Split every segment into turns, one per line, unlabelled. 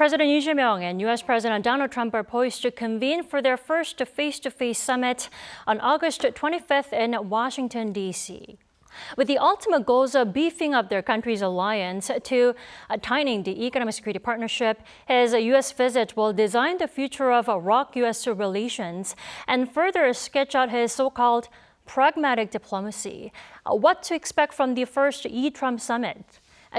President Lee Jae-myung and U.S. President Donald Trump are poised to convene for their first face-to-face summit on August 25th in Washington, D.C. With the ultimate goals of beefing up their country's alliance to tightening the economic security partnership, his U.S. visit will design the future of ROK-U.S. relations and further sketch out his so-called pragmatic diplomacy. What to expect from the first E-Trump summit?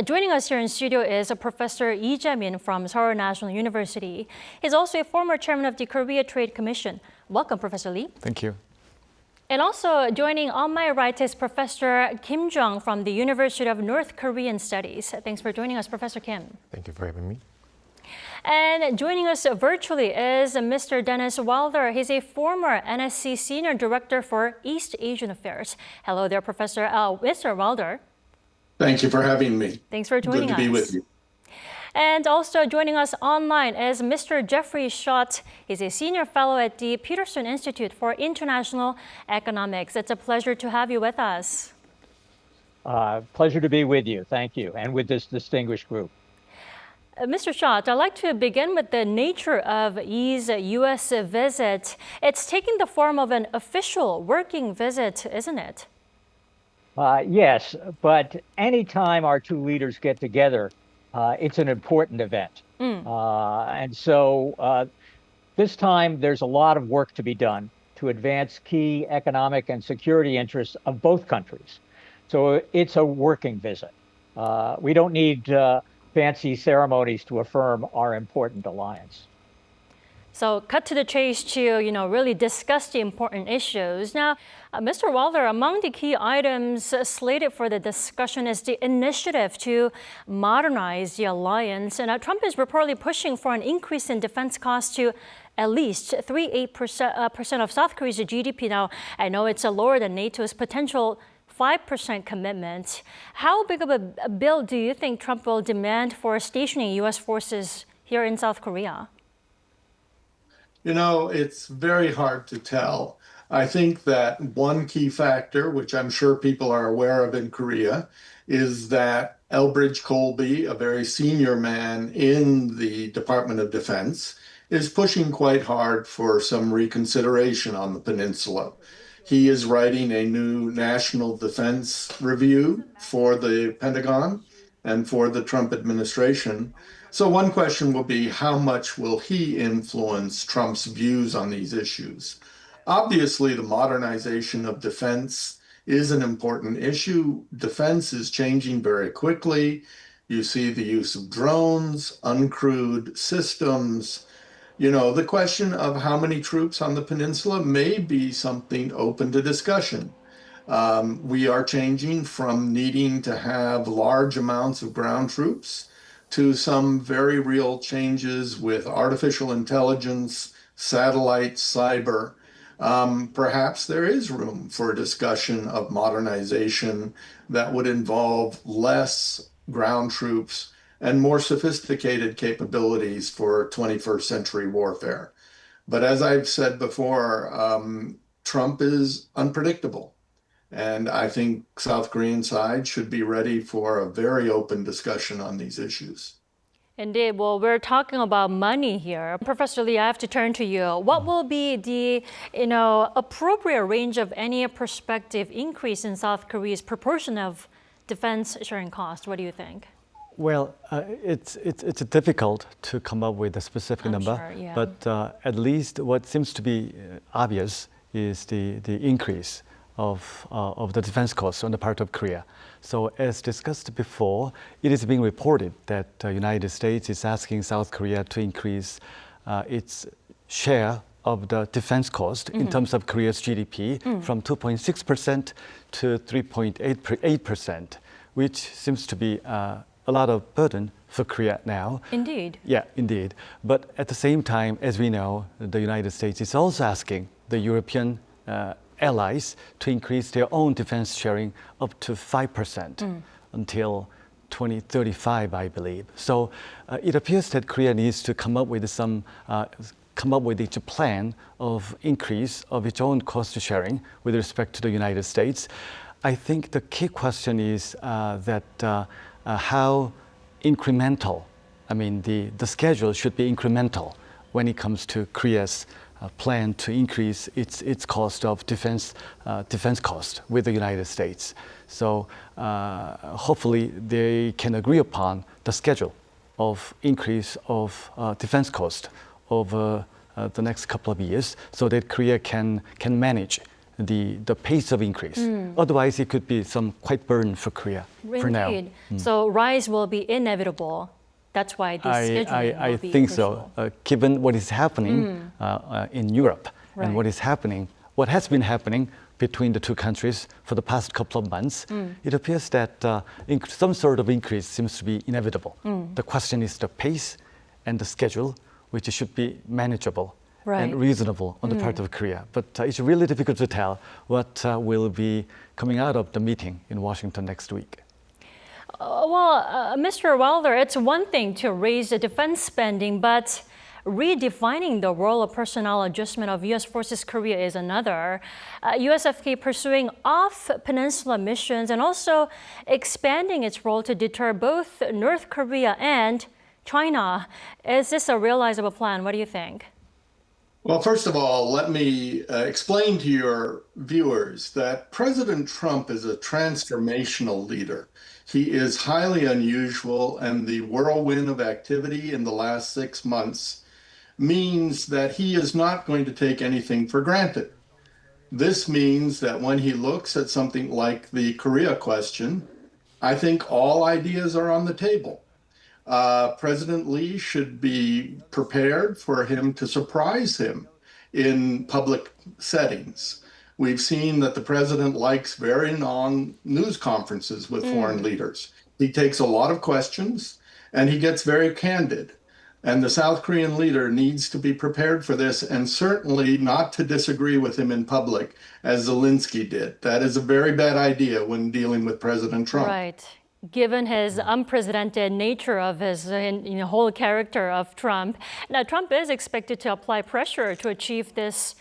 Joining us here in studio is Professor Lee Jae-min from Seoul National University. He's also a former chairman of the Korea Trade Commission. Welcome, Professor Lee.
Thank you.
And also joining on my right is Professor Kim Jung from the University of North Korean Studies. Thanks for joining us, Professor Kim.
Thank you for having me.
And joining us virtually is Mr. Dennis Wilder. He's a former NSC Senior Director for East Asian Affairs. Hello there, Professor Mr. Wilder.
Thank you for having me.
Thanks for joining us.
Good to be with you.
And also joining us online is Mr. Jeffrey Schott. He's a senior fellow at the Peterson Institute for International Economics. It's a pleasure to have you with us.
Pleasure to be with you. Thank you. And with this distinguished group.
Mr. Schott, I'd like to begin with the nature of Lee's U.S. visit. It's taking the form of an official working visit, isn't it?
Yes, but anytime our two leaders get together, it's an important event. And so this time there's a lot of work to be done to advance key economic and security interests of both countries. So it's a working visit. We don't need fancy ceremonies to affirm our important alliance.
So cut to the chase to, really discuss the important issues. Now, Mr. Wilder, among the key items slated for the discussion is the initiative to modernize the alliance. And Trump is reportedly pushing for an increase in defense costs to at least 3.8% of South Korea's GDP. Now, I know it's lower than NATO's potential 5% commitment. How big of a bill do you think Trump will demand for stationing U.S. forces here in South Korea?
It's very hard to tell. I think that one key factor, which I'm sure people are aware of in Korea, is that Elbridge Colby, a very senior man in the Department of Defense, is pushing quite hard for some reconsideration on the peninsula. He is writing a new national defense review for the Pentagon and for the Trump administration. So one question will be, how much will he influence Trump's views on these issues? Obviously, the modernization of defense is an important issue. Defense is changing very quickly. You see the use of drones, uncrewed systems. The question of how many troops on the peninsula may be something open to discussion. We are changing from needing to have large amounts of ground troops to some very real changes with artificial intelligence, satellite, cyber. Perhaps there is room for a discussion of modernization that would involve less ground troops and more sophisticated capabilities for 21st century warfare. But as I've said before, Trump is unpredictable. And I think South Korean side should be ready for a very open discussion on these issues.
Indeed. Well, we're talking about money here. Professor Lee, I have to turn to you. What will be the, appropriate range of any prospective increase in South Korea's proportion of defense sharing costs? What do you think?
Well, it's difficult to come up with a specific number,
sure, yeah.
But at least what seems to be obvious is the increase of the defense costs on the part of Korea. So as discussed before, it is being reported that the United States is asking South Korea to increase its share of the defense cost in terms of Korea's GDP from 2.6% to 3.8%, which seems to be a lot of burden for Korea now.
Indeed.
Yeah, indeed. But at the same time, as we know, the United States is also asking the European allies to increase their own defense sharing up to 5% until 2035, I believe. So it appears that Korea needs to come up with each plan of increase of its own cost sharing with respect to the United States. I think the key question is how incremental I mean, the schedule should be incremental when it comes to Korea's plan to increase its cost of defense cost with the United States. So hopefully they can agree upon the schedule of increase of defense cost over the next couple of years, so that Korea can manage the pace of increase. Otherwise, it could be some quite burden for Korea for now.
Indeed. So rise will be inevitable. That's why this scheduling will be
think
crucial.
so. Given what is happening in Europe and what has been happening between the two countries for the past couple of months, it appears that some sort of increase seems to be inevitable. The question is the pace and the schedule, which should be manageable and reasonable on the part of Korea. But it's really difficult to tell what will be coming out of the meeting in Washington next week.
Mr. Wilder, it's one thing to raise the defense spending, but redefining the role of personnel adjustment of U.S. Forces Korea is another. USFK pursuing off-peninsula missions and also expanding its role to deter both North Korea and China. Is this a realizable plan? What do you think?
Well, first of all, let me explain to your viewers that President Trump is a transformational leader. He is highly unusual, and the whirlwind of activity in the last 6 months means that he is not going to take anything for granted. This means that when he looks at something like the Korea question, I think all ideas are on the table. President Lee should be prepared for him to surprise him in public settings. We've seen that the president likes very long news conferences with foreign leaders. He takes a lot of questions and he gets very candid. And the South Korean leader needs to be prepared for this, and certainly not to disagree with him in public as Zelensky did. That is a very bad idea when dealing with President Trump.
Right. Given his unprecedented nature of his whole character of Trump. Now, Trump is expected to apply pressure to achieve this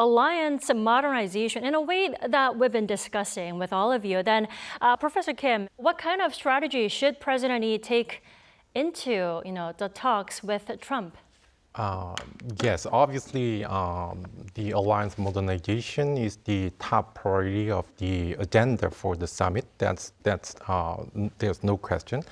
alliance modernization in a way that we've been discussing with all of you. Then, Professor Kim, what kind of strategy should President Lee take into the talks with Trump?
Yes, obviously, the alliance modernization is the top priority of the agenda for the summit. That's there's no question.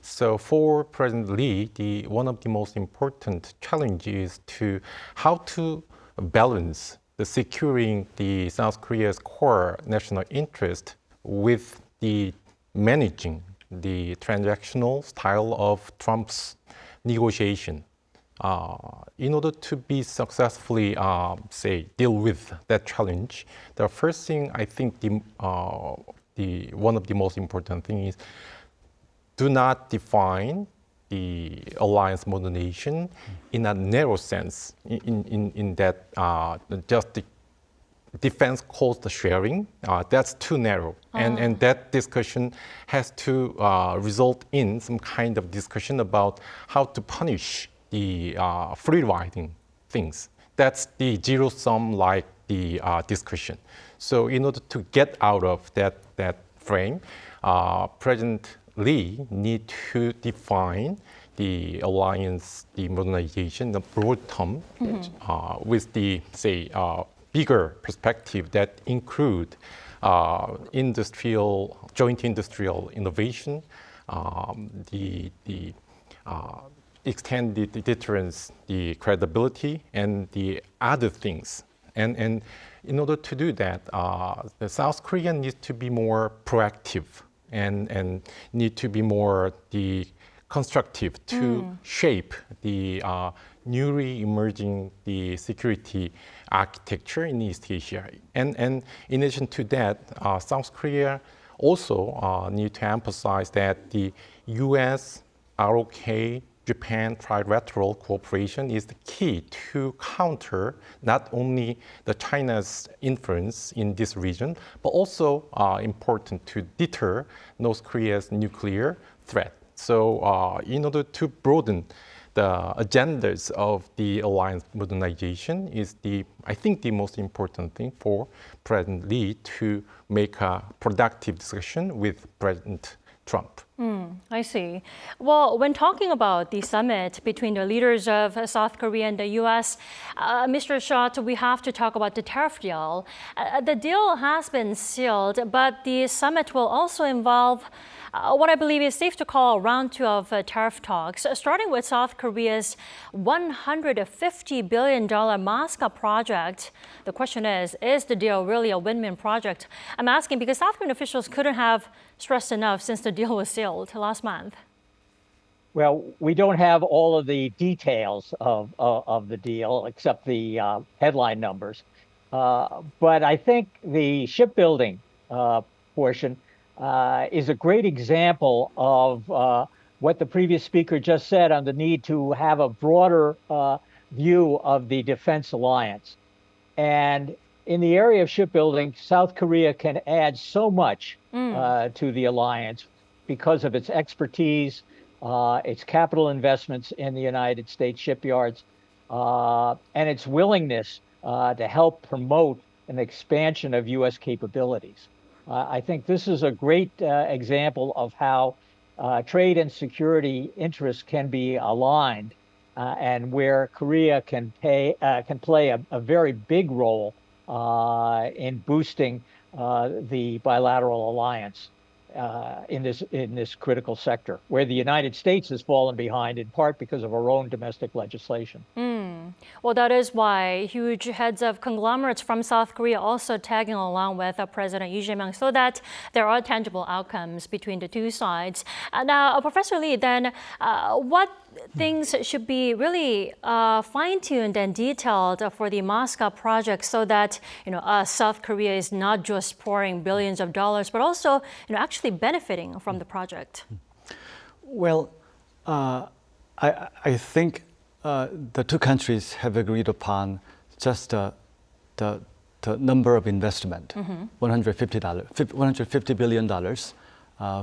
So for President Lee, one of the most important challenges is how to balance the securing the South Korea's core national interest with the managing the transactional style of Trump's negotiation. In order to be successfully, deal with that challenge, the first thing I think one of the most important things is do not define the alliance modernization in a narrow sense, in that just the defense cost sharing, that's too narrow. And that discussion has to result in some kind of discussion about how to punish the free-riding things. That's the zero-sum like the discussion. So in order to get out of that frame, President Lee need to define the alliance, the modernization, the broad term, with the bigger perspective that include joint industrial innovation, the extended deterrence, the credibility, and the other things. And in order to do that, the South Korea needs to be more proactive and need to be more constructive to shape the newly emerging the security architecture in East Asia. And in addition to that, South Korea also need to emphasize that the US, ROK, Japan trilateral cooperation is the key to counter not only the China's influence in this region, but also important to deter North Korea's nuclear threat. So in order to broaden the agendas of the alliance modernization is I think the most important thing for President Lee to make a productive discussion with President Trump.
I see. Well, when talking about the summit between the leaders of South Korea and the U.S., Mr. Schott, we have to talk about the tariff deal. The deal has been sealed, but the summit will also involve what I believe is safe to call round two of tariff talks, starting with South Korea's $150 billion Moscow project. The question is the deal really a win-win project? I'm asking because South Korean officials couldn't have stressed enough since the deal was sealed last month.
Well, we don't have all of the details of the deal except the headline numbers. But I think the shipbuilding portion is a great example of what the previous speaker just said on the need to have a broader view of the defense alliance. And in the area of shipbuilding, South Korea can add so much to the alliance because of its expertise, its capital investments in the United States shipyards, and its willingness to help promote an expansion of U.S. capabilities. I think this is a great example of how trade and security interests can be aligned, and where Korea can play a very big role in boosting the bilateral alliance in this critical sector, where the United States has fallen behind in part because of our own domestic legislation.
Well, that is why huge heads of conglomerates from South Korea also tagging along with President Lee Jae-myung so that there are tangible outcomes between the two sides. Now, Professor Lee, then what things should be really fine-tuned and detailed for the Moscow project so that South Korea is not just pouring billions of dollars, but also actually benefiting from the project?
Well, I think the two countries have agreed upon just the number of investment, $150 billion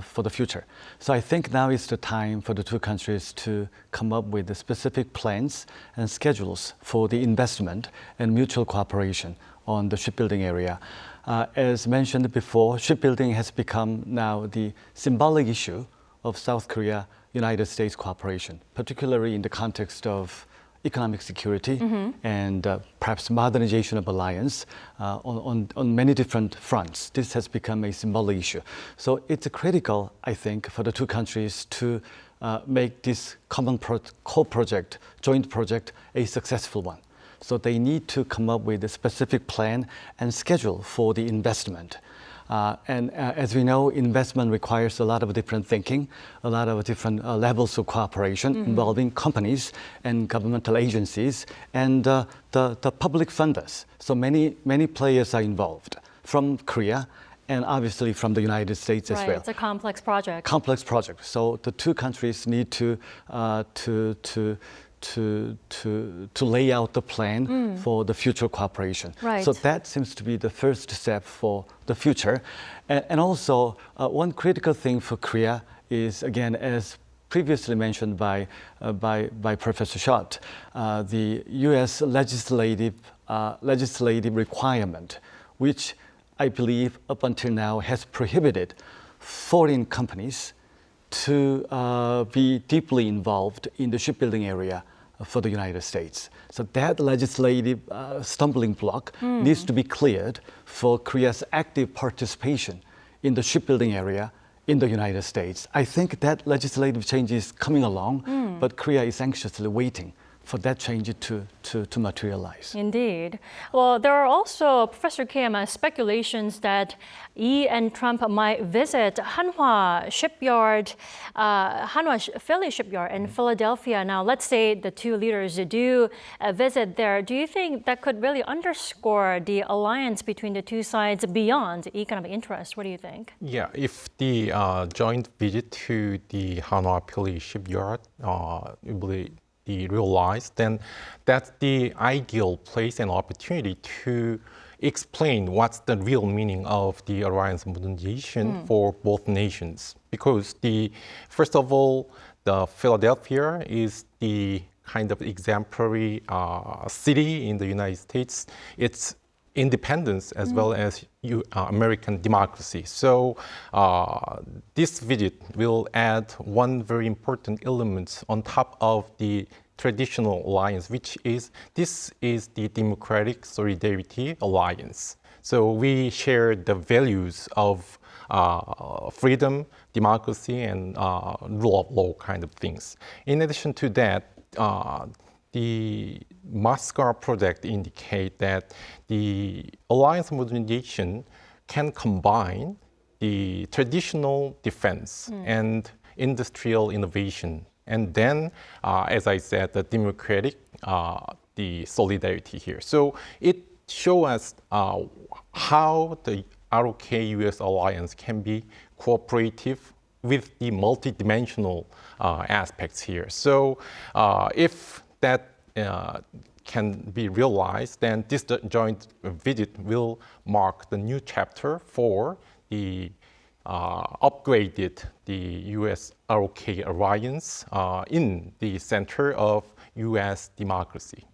for the future. So I think now is the time for the two countries to come up with the specific plans and schedules for the investment and mutual cooperation on the shipbuilding area. As mentioned before, shipbuilding has become now the symbolic issue of South Korea-United States cooperation, particularly in the context of economic security and perhaps modernization of alliance on many different fronts. This has become a symbolic issue. So it's critical, I think, for the two countries to make this common co-project, joint project, a successful one. So they need to come up with a specific plan and schedule for the investment. And as we know, investment requires a lot of different thinking, a lot of different levels of cooperation involving companies and governmental agencies and the public funders. So many players are involved from Korea and obviously from the United States as well.
It's a complex project.
Complex project. So the two countries need to lay out the plan for the future cooperation.
Right.
So that seems to be the first step for the future. And also, one critical thing for Korea is, again, as previously mentioned by Professor Schott, the U.S. legislative requirement, which I believe up until now has prohibited foreign companies to be deeply involved in the shipbuilding area for the United States. So that legislative stumbling block needs to be cleared for Korea's active participation in the shipbuilding area in the United States. I think that legislative change is coming along, but Korea is anxiously waiting for that change to materialize.
Indeed. Well, there are also, Professor Kim, speculations that Lee and Trump might visit Hanwha Shipyard, Philly Shipyard in Philadelphia. Now, let's say the two leaders do visit there. Do you think that could really underscore the alliance between the two sides beyond economic interest? What do you think?
Yeah, if the joint visit to the Hanwha Philly Shipyard realized, then that's the ideal place and opportunity to explain what's the real meaning of the alliance modernization for both nations. Because first of all, the Philadelphia is the kind of exemplary city in the United States. It's independence as well as American democracy. So this visit will add one very important element on top of the traditional alliance, which is this is the Democratic Solidarity Alliance. So we share the values of freedom, democracy, and rule of law kind of things. In addition to that, the Moscow project indicate that the alliance modernization can combine the traditional defense and industrial innovation. And then, as I said, the democratic, the solidarity here. So it shows us how the ROK-US alliance can be cooperative with the multidimensional aspects here. So if that can be realized, then this joint visit will mark the new chapter for the upgraded the US ROK alliance in the center of US democracy.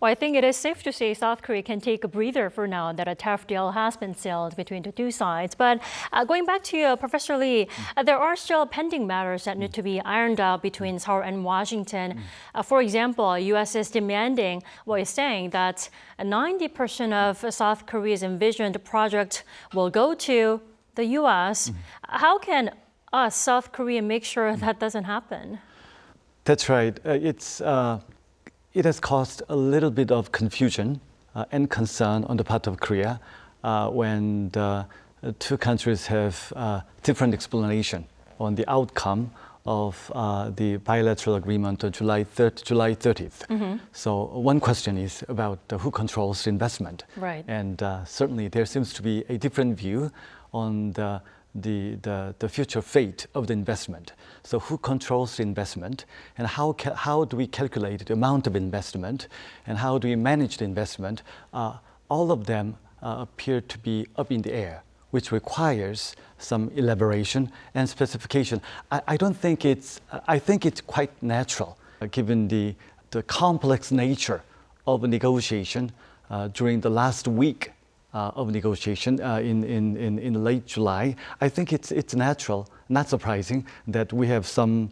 Well, I think it is safe to say South Korea can take a breather for now that a tariff deal has been sealed between the two sides. But going back to you, Professor Lee, there are still pending matters that need to be ironed out between Seoul and Washington. For example, U.S. is demanding, is saying that 90% of South Korea's envisioned project will go to the U.S. How can us, South Korea, make sure that doesn't happen?
That's right. It has caused a little bit of confusion and concern on the part of Korea when the two countries have different explanation on the outcome of the bilateral agreement on July 30th. So one question is about who controls the investment.
Right.
And certainly there seems to be a different view on the future fate of the investment. So who controls the investment, and how do we calculate the amount of investment, and how do we manage the investment? All of them appear to be up in the air, which requires some elaboration and specification. I think it's quite natural, given the complex nature of a negotiation during the last week of negotiation in late July. I think it's natural, not surprising, that we have some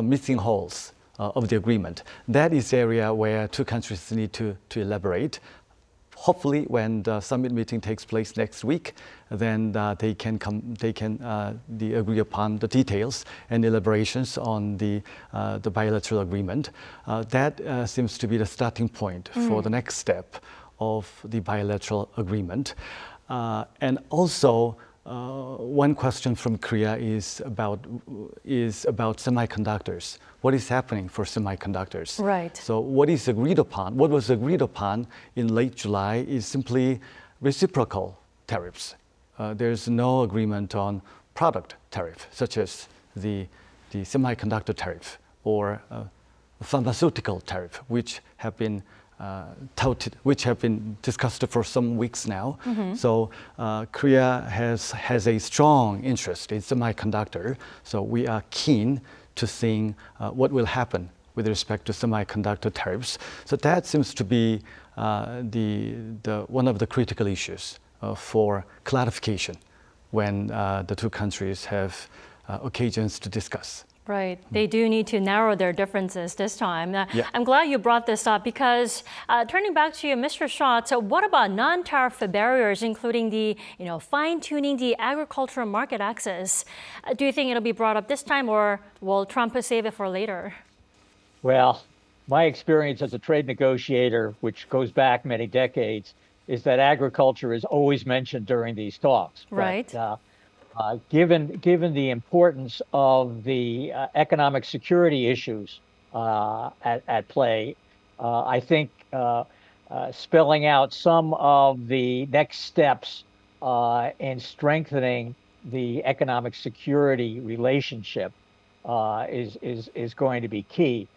missing holes of the agreement. That is the area where two countries need to elaborate. Hopefully, when the summit meeting takes place next week, then they can agree upon the details and elaborations on the bilateral agreement. That seems to be the starting point for the next step of the bilateral agreement. And also, one question from Korea is about semiconductors. What is happening for semiconductors?
Right.
So what was agreed upon in late July is simply reciprocal tariffs. There's no agreement on product tariff, such as the semiconductor tariff or pharmaceutical tariff, which have been discussed for some weeks now. So Korea has a strong interest in semiconductor. So we are keen to seeing what will happen with respect to semiconductor tariffs. So that seems to be one of the critical issues for clarification when the two countries have occasions to discuss.
Right. They do need to narrow their differences this time.
Yeah.
I'm glad you brought this up because turning back to you, Mr. Shaw, so what about non-tariff barriers, including the fine-tuning the agricultural market access? Do you think it'll be brought up this time, or will Trump save it for later?
Well, my experience as a trade negotiator, which goes back many decades, is that agriculture is always mentioned during these talks.
Right.
But, given the importance of the economic security issues at play, I think spelling out some of the next steps in strengthening the economic security relationship is going to be key.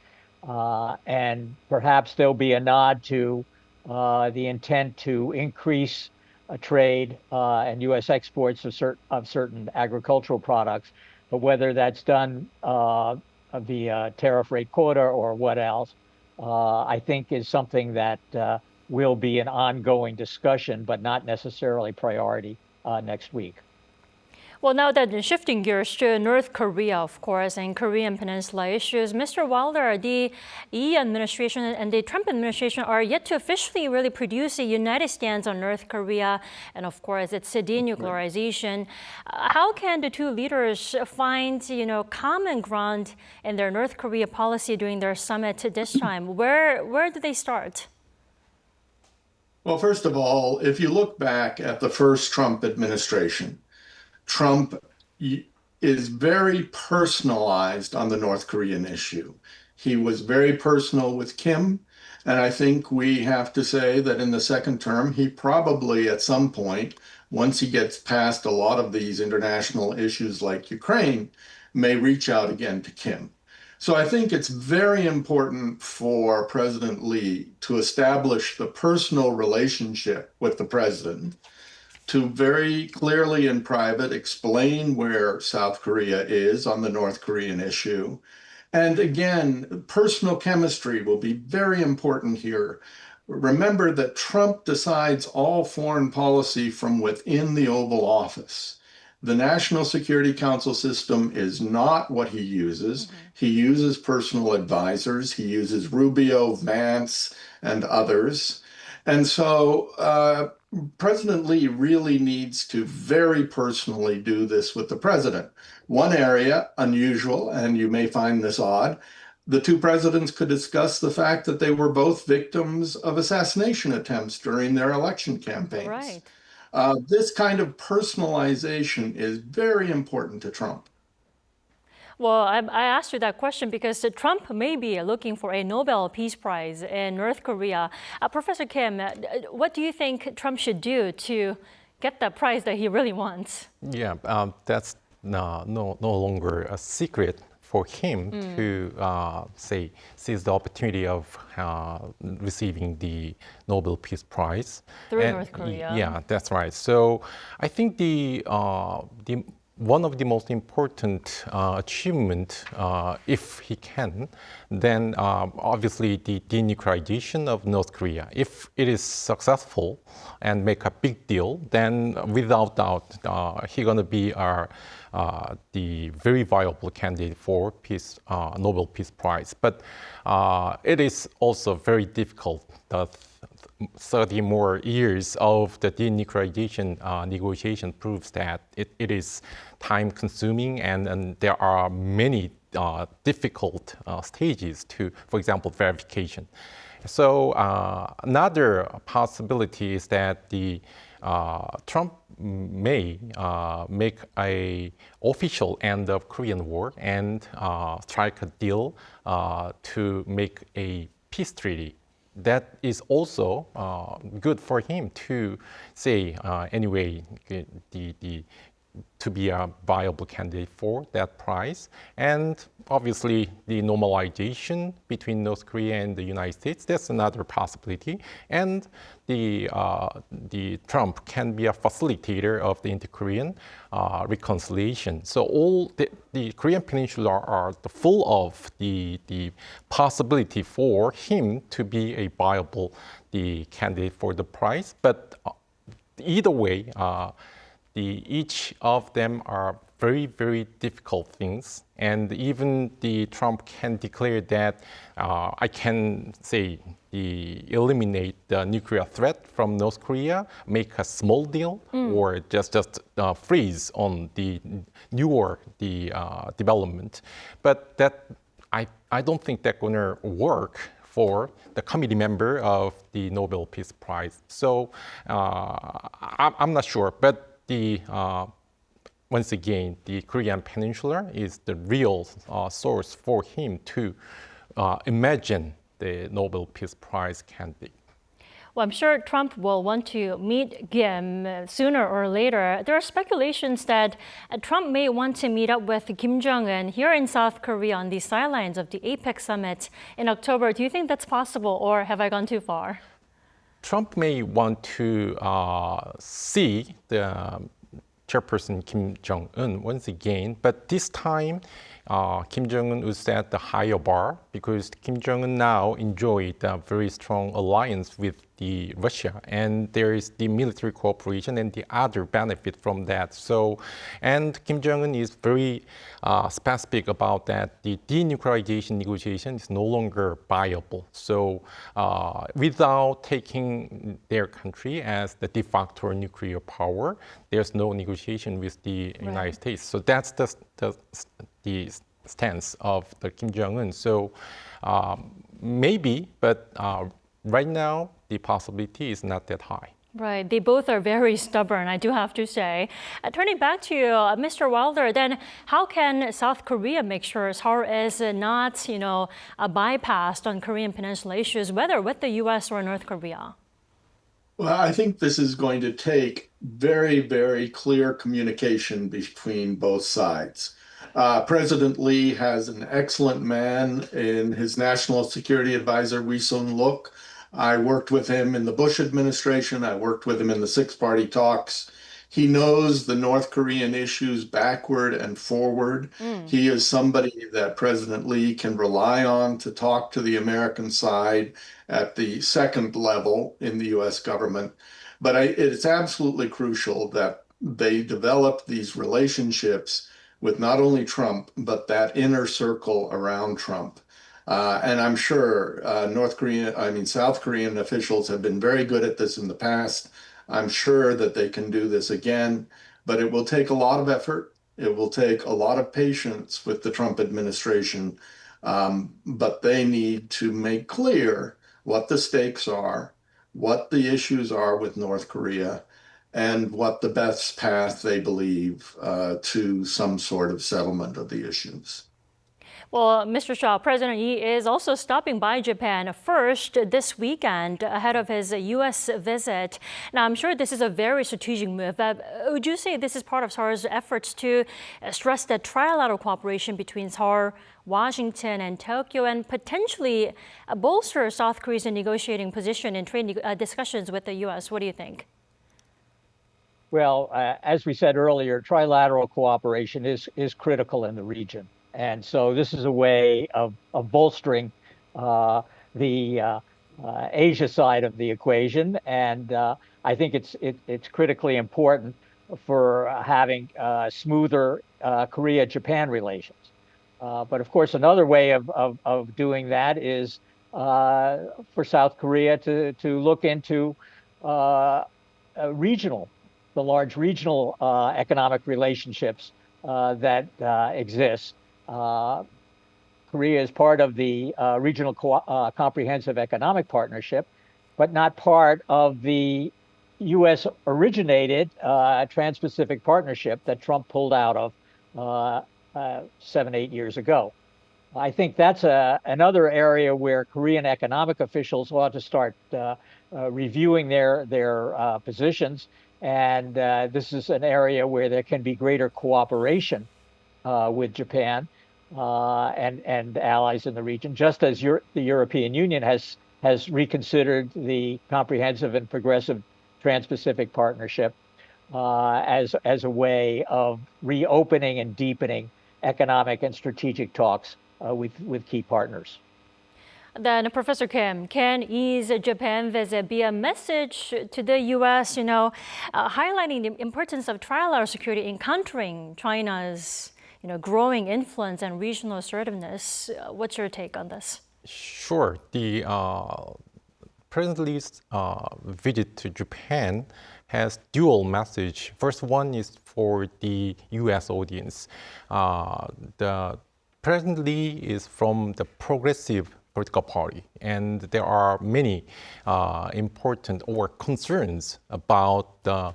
And perhaps there'll be a nod to the intent to increase trade and U.S. exports of certain agricultural products, but whether that's done via tariff rate quota or what else, I think is something that will be an ongoing discussion, but not necessarily priority next week.
Well, now that shifting gears to North Korea, of course, and Korean Peninsula issues, Mr. Wilder, the Lee administration and the Trump administration are yet to officially really produce a united stance on North Korea and, of course, its denuclearization. How can the two leaders find, common ground in their North Korea policy during their summit this time? Where do they start?
Well, first of all, if you look back at the first Trump administration, Trump is very personalized on the North Korean issue. He was very personal with Kim, and I think we have to say that in the second term, he probably at some point, once he gets past a lot of these international issues like Ukraine, may reach out again to Kim. So I think it's very important for President Lee to establish the personal relationship with the president, to very clearly in private explain where South Korea is on the North Korean issue. And again, personal chemistry will be very important here. Remember that Trump decides all foreign policy from within the Oval Office. The National Security Council system is not what he uses. He uses personal advisors. He uses Rubio, Vance, and others. And so President Lee really needs to very personally do this with the president. One area, unusual, and you may find this odd, the two presidents could discuss the fact that they were both victims of assassination attempts during their election campaigns.
Right.
This kind of personalization is very important to Trump.
Well, I asked you that question because Trump may be looking for a Nobel Peace Prize in North Korea. Professor Kim, what do you think Trump should do to get that prize that he really wants?
Yeah, that's no longer a secret for him to seize the opportunity of receiving the Nobel Peace Prize
Through North Korea.
Yeah, that's right. So I think the one of the most important achievement, if he can, then obviously the denuclearization of North Korea. If it is successful and make a big deal, then without doubt he's going to be the very viable candidate for Nobel Peace Prize. But it is also very difficult. 30 more years of the denuclearization negotiation proves that it is time-consuming and there are many difficult stages to, for example, verification. So another possibility is that Trump may make an official end of Korean War and strike a deal to make a peace treaty. That is also good for him to say, anyway, to be a viable candidate for that prize. And obviously, the normalization between North Korea and the United States, that's another possibility. And the Trump can be a facilitator of the inter-Korean reconciliation. So all the Korean Peninsula are full of the possibility for him to be a viable candidate for the prize. But either way, each of them are very, very difficult things. And even the Trump can declare that I can say eliminate the nuclear threat from North Korea, make a small deal, or just freeze on the newer development. But that I don't think that's going to work for the committee member of the Nobel Peace Prize. So I'm not sure, but once again, the Korean Peninsula is the real source for him to imagine the Nobel Peace Prize candidate.
Well, I'm sure Trump will want to meet Kim sooner or later. There are speculations that Trump may want to meet up with Kim Jong-un here in South Korea on the sidelines of the APEC summit in October. Do you think that's possible, or have I gone too far?
Trump may want to see the chairperson Kim Jong-un once again, but this time Kim Jong-un would set the higher bar because Kim Jong-un now enjoyed a very strong alliance with the Russia, and there is the military cooperation and the other benefit from that. So, and Kim Jong-un is very specific about that the denuclearization negotiation is no longer viable. So, without taking their country as the de facto nuclear power, there's no negotiation with the United States. So that's the stance of the Kim Jong-un. So maybe, but right now the possibility is not that high.
Right, they both are very stubborn, I do have to say. Turning back to you, Mr. Wilder, then how can South Korea make sure Seoul is not, bypassed on Korean Peninsula issues, whether with the U.S. or North Korea?
Well, I think this is going to take very, very clear communication between both sides. President Lee has an excellent man in his National Security Advisor, Ri Sun-luk. I worked with him in the Bush administration. I worked with him in the six-party talks. He knows the North Korean issues backward and forward. He is somebody that President Lee can rely on to talk to the American side at the second level in the U.S. government. But it's absolutely crucial that they develop these relationships with not only Trump, but that inner circle around Trump. And I'm sure South Korean officials have been very good at this in the past. I'm sure that they can do this again, but it will take a lot of effort. It will take a lot of patience with the Trump administration, but they need to make clear what the stakes are, what the issues are with North Korea, and what the best path they believe to some sort of settlement of the issues.
Well, Mr. Shaw, President Yi is also stopping by Japan first this weekend ahead of his U.S. visit. Now, I'm sure this is a very strategic move. Would you say this is part of Seoul's efforts to stress the trilateral cooperation between Seoul, Washington, and Tokyo, and potentially bolster South Korea's negotiating position in trade discussions with the U.S.? What do you think?
Well, as we said earlier, trilateral cooperation is critical in the region. And so this is a way of bolstering the Asia side of the equation. And I think it's critically important for having smoother Korea-Japan relations. But of course, another way of doing that is for South Korea to look into the large regional economic relationships that exist. Korea is part of the Regional Comprehensive Economic Partnership, but not part of the U.S. originated Trans-Pacific Partnership that Trump pulled out of 7-8 years ago. I think that's another area where Korean economic officials ought to start reviewing their positions. And this is an area where there can be greater cooperation with Japan and allies in the region, just as the European Union has reconsidered the Comprehensive and Progressive Trans-Pacific Partnership as a way of reopening and deepening economic and strategic talks with key partners.
Then, Professor Kim, can Yi's Japan visit be a message to the U.S., highlighting the importance of trilateral security in countering China's growing influence and regional assertiveness? What's your take on this?
Sure. The President Lee's visit to Japan has dual message. First one is for the U.S. audience. The President Lee is from the progressive political party, and there are many important concerns about the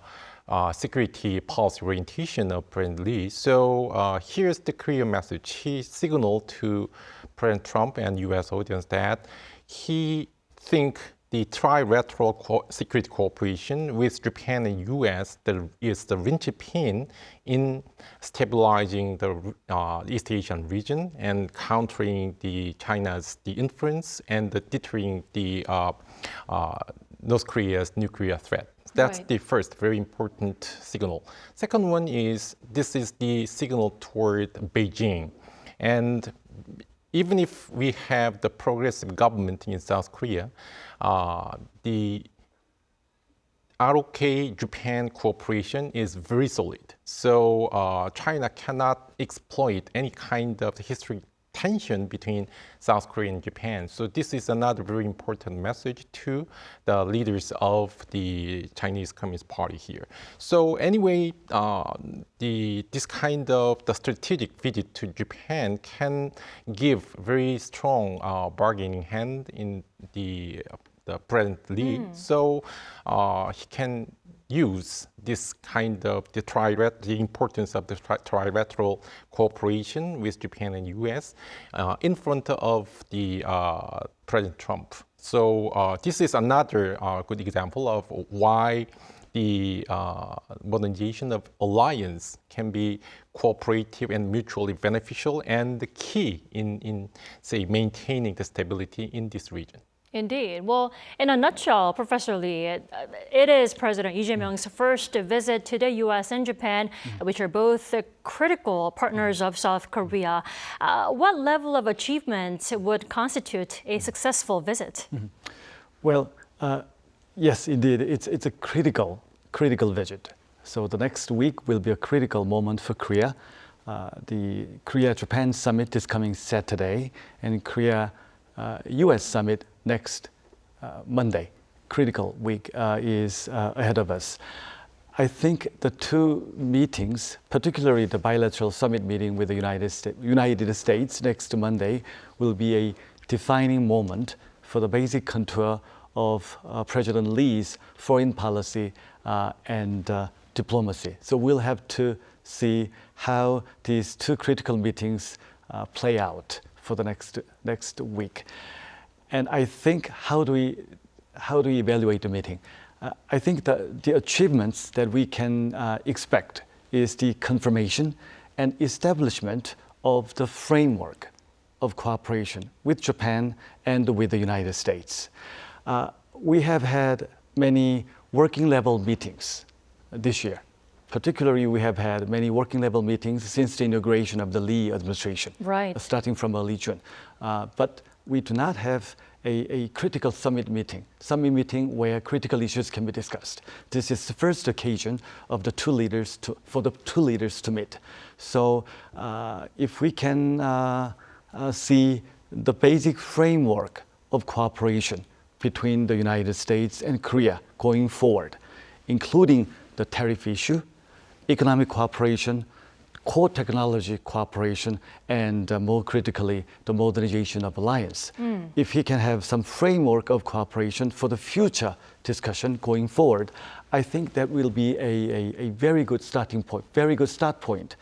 security policy orientation of President Lee. So here's the clear message. He signaled to President Trump and U.S. audience that he thinks the trilateral security cooperation with Japan and U.S. is the linchpin in stabilizing the East Asian region and countering China's influence and deterring the North Korea's nuclear threat. That's the first very important signal. Second one is this is the signal toward Beijing. And even if we have the progressive government in South Korea, the ROK-Japan cooperation is very solid. So China cannot exploit any kind of historic tension between South Korea and Japan. So this is another very important message to the leaders of the Chinese Communist Party here. So anyway, this kind of the strategic visit to Japan can give very strong bargaining hand in the President Lee. So he can use this kind of the importance of the trilateral cooperation with Japan and US in front of the President Trump. So this is another good example of why the modernization of alliance can be cooperative and mutually beneficial and the key in say, maintaining the stability in this region.
Indeed. Well, in a nutshell, Professor Lee, it is President Lee Jae-myung's first visit to the U.S. and Japan, which are both critical partners of South Korea. What level of achievement would constitute a successful visit?
Well, yes, indeed, it's a critical visit. So the next week will be a critical moment for Korea. The Korea-Japan summit is coming Saturday, and Korea-US summit next Monday. Critical week is ahead of us. I think the two meetings, particularly the bilateral summit meeting with the United States next Monday, will be a defining moment for the basic contour of President Lee's foreign policy and diplomacy. So we'll have to see how these two critical meetings play out for the next week. And I think, how do we evaluate the meeting? I think the achievements that we can expect is the confirmation and establishment of the framework of cooperation with Japan and with the United States. We have had many working level meetings this year. Particularly, we have had many working level meetings since the inauguration of the Lee administration, starting from early June. But we do not have a critical summit meeting where critical issues can be discussed. This is the first occasion of for the two leaders to meet. So if we can see the basic framework of cooperation between the United States and Korea going forward, including the tariff issue, economic cooperation, core technology cooperation, and more critically, the modernization of alliance. If he can have some framework of cooperation for the future discussion going forward, I think that will be a very good starting point, very good start point,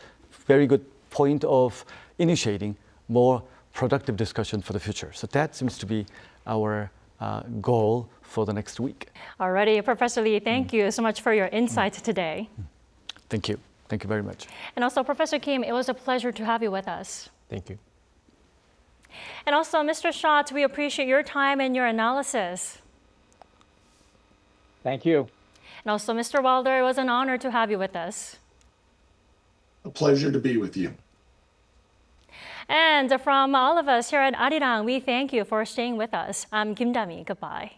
very good point of initiating more productive discussion for the future. So that seems to be our goal for the next week.
Alrighty, Professor Lee, thank you so much for your insights today.
Thank you. Thank you very much.
And also, Professor Kim, it was a pleasure to have you with us.
Thank you.
And also, Mr. Schatz, we appreciate your time and your analysis.
Thank you.
And also, Mr. Wilder, it was an honor to have you with us.
A pleasure to be with you.
And from all of us here at Arirang, we thank you for staying with us. I'm Kim Dami. Goodbye.